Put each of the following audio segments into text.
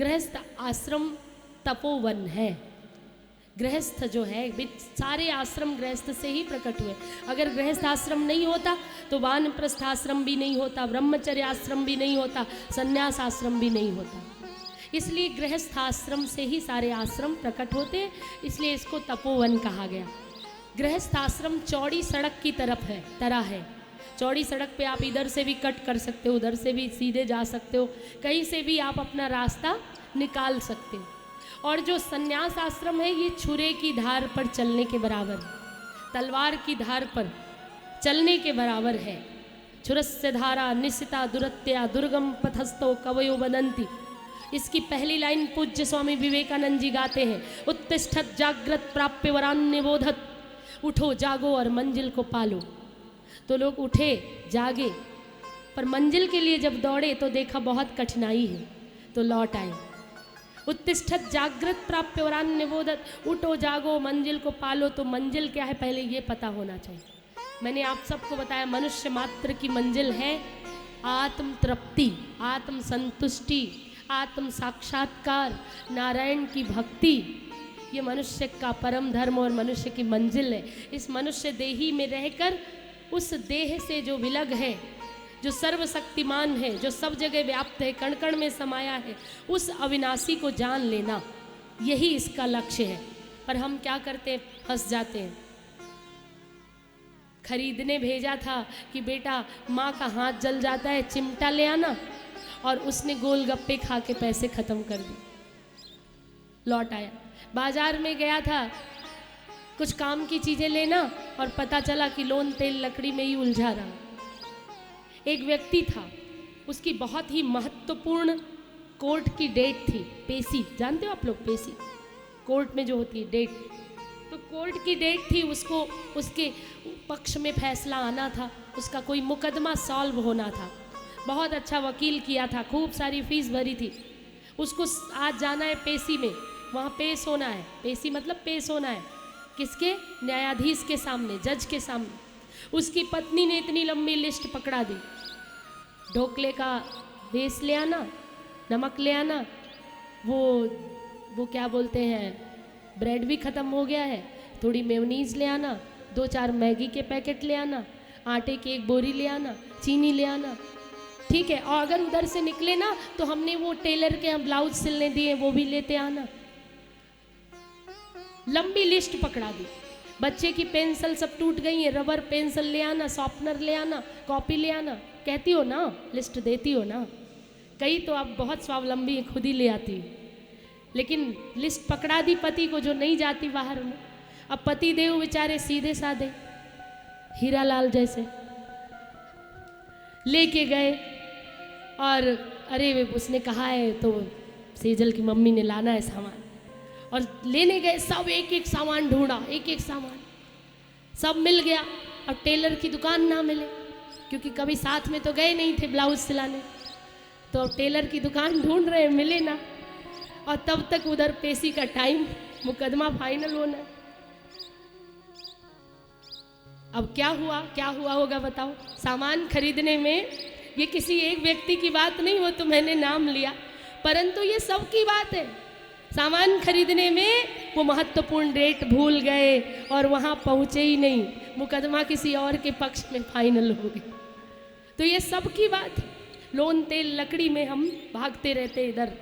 गृहस्थ आश्रम तपोवन है। गृहस्थ जो है, सारे आश्रम गृहस्थ से ही प्रकट हुए। अगर गृहस्थ आश्रम नहीं होता तो वानप्रस्थ आश्रम भी नहीं होता, ब्रह्मचर्य आश्रम भी नहीं होता, संन्यास आश्रम भी नहीं होता। इसलिए गृहस्थ आश्रम से ही सारे आश्रम प्रकट होते हैं, इसलिए इसको तपोवन कहा गया। गृहस्थ आश्रम चौड़ी सड़क की तरह है। चौड़ी सड़क पे आप इधर से भी कट कर सकते हो, उधर से भी सीधे जा सकते हो, कहीं से भी आप अपना रास्ता निकाल सकते हो। और जो संन्यास आश्रम है ये छुरे की धार पर चलने के बराबर है, तलवार की धार पर चलने के बराबर है। छुरस्य धारा निशिता दुरत्या दुर्गम पथस्थो कवयो वदंती। इसकी पहली लाइन पूज्य स्वामी विवेकानंद जी गाते हैं, उत्तिष्ठत जागृत प्राप्य वरान्य बोधत। उठो जागो और मंजिल को पालो। तो लोग उठे जागे, पर मंजिल के लिए जब दौड़े तो देखा बहुत कठिनाई है, तो लौट आए। उत्तिष्ठत जागृत प्राप्य वरान्य बोधत। उठो जागो मंजिल को पालो। तो मंजिल क्या है पहले ये पता होना चाहिए। मैंने आप सबको बताया मनुष्य मात्र की मंजिल है आत्म तृप्ति, आत्म संतुष्टि, आत्म साक्षात्कार, नारायण की भक्ति। ये मनुष्य का परम धर्म और मनुष्य की मंजिल है। इस मनुष्य देही में रहकर उस देह से जो विलग है, जो सर्वशक्तिमान है, जो सब जगह व्याप्त है, कण कण में समाया है, उस अविनाशी को जान लेना, यही इसका लक्ष्य है। पर हम क्या करते हैं, फंस जाते हैं। खरीदने भेजा था कि बेटा माँ का हाथ जल जाता है, चिमटा ले आना, और उसने गोलगप्पे खा के पैसे खत्म कर दिए। लौट आया। बाजार में गया था कुछ काम की चीजें लेना, और पता चला कि लोन तेल लकड़ी में ही उलझा रहा। एक व्यक्ति था, उसकी बहुत ही महत्वपूर्ण कोर्ट की डेट थी। पेशी जानते हो आप लोग, पेशी कोर्ट में जो होती है डेट। तो कोर्ट की डेट थी, उसको उसके पक्ष में फैसला आना था, उसका कोई मुकदमा सॉल्व होना था। बहुत अच्छा वकील किया था, खूब सारी फीस भरी थी। उसको आज जाना है पेशी में, वहाँ पेश होना है। पेशी मतलब पेश होना है किसके, न्यायाधीश के सामने, जज के सामने। उसकी पत्नी ने इतनी लंबी लिस्ट पकड़ा दी, ढोकले का बेस ले आना, नमक ले आना, वो क्या बोलते हैं, ब्रेड भी ख़त्म हो गया है, थोड़ी मेयोनीज ले आना, 2-4 मैगी के पैकेट ले आना, आटे की 1 बोरी ले आना, चीनी ले आना। ठीक है, और अगर उधर से निकले ना तो हमने वो टेलर के हम ब्लाउज सिलने दिए, वो भी लेते आना। लंबी लिस्ट पकड़ा दी। बच्चे की पेंसिल सब टूट गई है, रबर पेंसिल ले आना, शॉर्पनर ले आना, कॉपी ले आना। कहती हो ना, लिस्ट देती हो ना। कई तो आप बहुत स्वावलंबी है, खुद ही ले आती है, लेकिन लिस्ट पकड़ा दी पति को जो नहीं जाती बाहर में। अब पति देव बेचारे सीधे साधे हीरा लाल जैसे लेके गए, और अरे उसने कहा है तो सेजल की मम्मी ने लाना है सामान, और लेने गए। सब एक एक सामान ढूंढा, एक एक सामान, सब मिल गया। अब टेलर की दुकान ना मिले, क्योंकि कभी साथ में तो गए नहीं थे ब्लाउज सिलाने, तो अब टेलर की दुकान ढूंढ रहे, मिले ना। और तब तक उधर पेशी का टाइम, मुकदमा फाइनल होना। अब क्या हुआ होगा बताओ। सामान खरीदने में ये किसी एक व्यक्ति की बात नहीं, वो तो मैंने नाम लिया, परंतु ये सबकी बात है। सामान खरीदने में वो महत्वपूर्ण डेट भूल गए और वहाँ पहुँचे ही नहीं, मुकदमा किसी और के पक्ष में फाइनल हो गया। तो ये सबकी बात है। लोन तेल लकड़ी में हम भागते रहते इधर,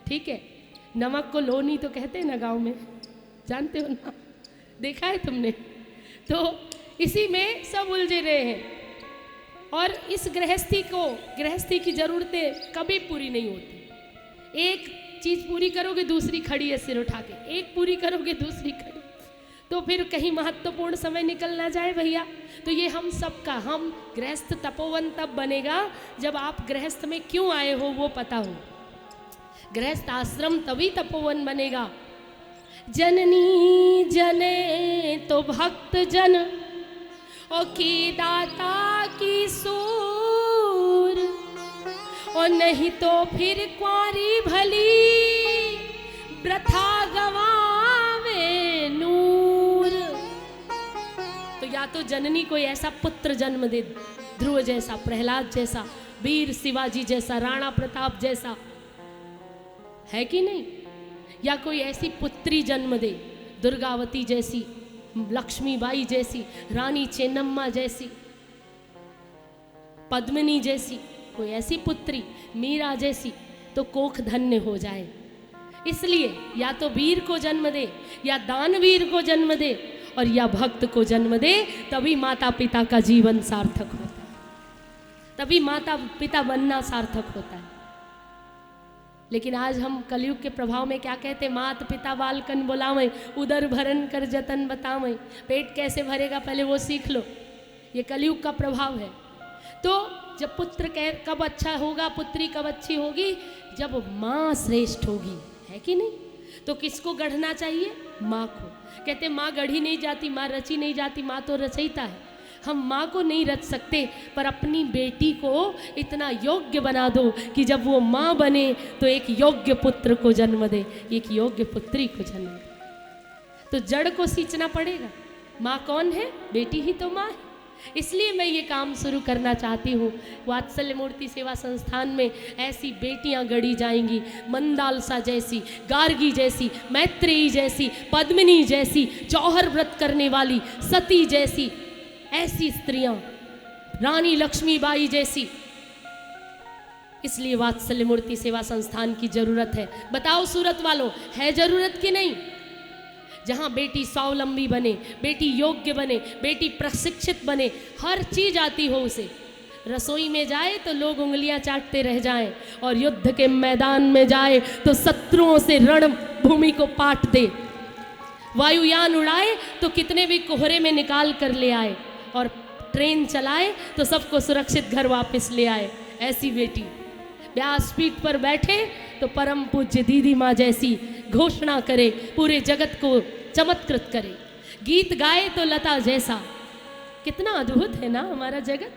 ठीक है। नमक को लोन ही तो कहते हैं ना गांव में, जानते हो ना, देखा है तुमने। तो इसी में सब उलझे रहे हैं। और इस गृहस्थी की ज़रूरतें कभी पूरी नहीं होती। एक चीज़ पूरी करोगे दूसरी खड़ी है सिर उठा के, एक पूरी करोगे दूसरी खड़ी, तो फिर कहीं महत्वपूर्ण समय निकल ना जाए भैया। तो ये हम सबका, हम गृहस्थ तपोवन तब बनेगा जब आप गृहस्थ में क्यों आए हो वो पता हो। गृहस्थ आश्रम तभी तपोवन बनेगा। जननी जने तो भक्त जन और की दाता की सूर, और नहीं तो फिर कुंवारी भली वृथा गवावे नूर। तो या तो जननी कोई ऐसा पुत्र जन्म दे, ध्रुव जैसा, प्रहलाद जैसा, वीर शिवाजी जैसा, राणा प्रताप जैसा, है कि नहीं? या कोई ऐसी पुत्री जन्म दे, दुर्गावती जैसी, लक्ष्मीबाई जैसी, रानी चेन्नम्मा जैसी, पद्मिनी जैसी, कोई ऐसी पुत्री, मीरा जैसी, तो कोख धन्य हो जाए। इसलिए या तो वीर को जन्म दे, या दानवीर को जन्म दे, और या भक्त को जन्म दे, तभी माता पिता का जीवन सार्थक होता है, तभी माता पिता बनना सार्थक होता है। लेकिन आज हम कलयुग के प्रभाव में क्या कहते हैं? मात पिता बालकन बुलावें, उदर भरन कर जतन बतावें। पेट कैसे भरेगा पहले वो सीख लो, ये कलयुग का प्रभाव है। तो जब पुत्र कब अच्छा होगा, पुत्री कब अच्छी होगी? जब माँ श्रेष्ठ होगी, है कि नहीं? तो किसको गढ़ना चाहिए? माँ को। कहते माँ गढ़ी नहीं जाती, माँ रची नहीं जाती, माँ तो रचयिता है। हम माँ को नहीं रच सकते, पर अपनी बेटी को इतना योग्य बना दो कि जब वो माँ बने तो एक योग्य पुत्र को जन्म दे, एक योग्य पुत्री को जन्म दे। तो जड़ को सींचना पड़ेगा। माँ कौन है? बेटी ही तो माँ है। इसलिए मैं ये काम शुरू करना चाहती हूँ। वात्सल्य मूर्ति सेवा संस्थान में ऐसी बेटियाँ गढ़ी जाएंगी, मंदालसा जैसी, गार्गी जैसी, मैत्रेयी जैसी, पद्मिनी जैसी, जौहर व्रत करने वाली, सती जैसी, ऐसी स्त्रियाँ, रानी लक्ष्मीबाई जैसी। इसलिए वात्सल्य मूर्ति सेवा संस्थान की जरूरत है। बताओ सूरत वालों, है जरूरत कि नहीं? जहाँ बेटी स्वावलंबी बने, बेटी योग्य बने, बेटी प्रशिक्षित बने, हर चीज आती हो उसे। रसोई में जाए तो लोग उंगलियां चाटते रह जाएं, और युद्ध के मैदान में जाए तो शत्रुओं से रण भूमि को पाट दे। वायुयान उड़ाए तो कितने भी कोहरे में निकाल कर ले आए, और ट्रेन चलाए तो सबको सुरक्षित घर वापस ले आए। ऐसी बेटी व्यासपीठ पर बैठे तो परम पूज्य दीदी माँ जैसी घोषणा करे, पूरे जगत को चमत्कृत करे। गीत गाए तो लता जैसा। कितना अद्भुत है ना हमारा जगत।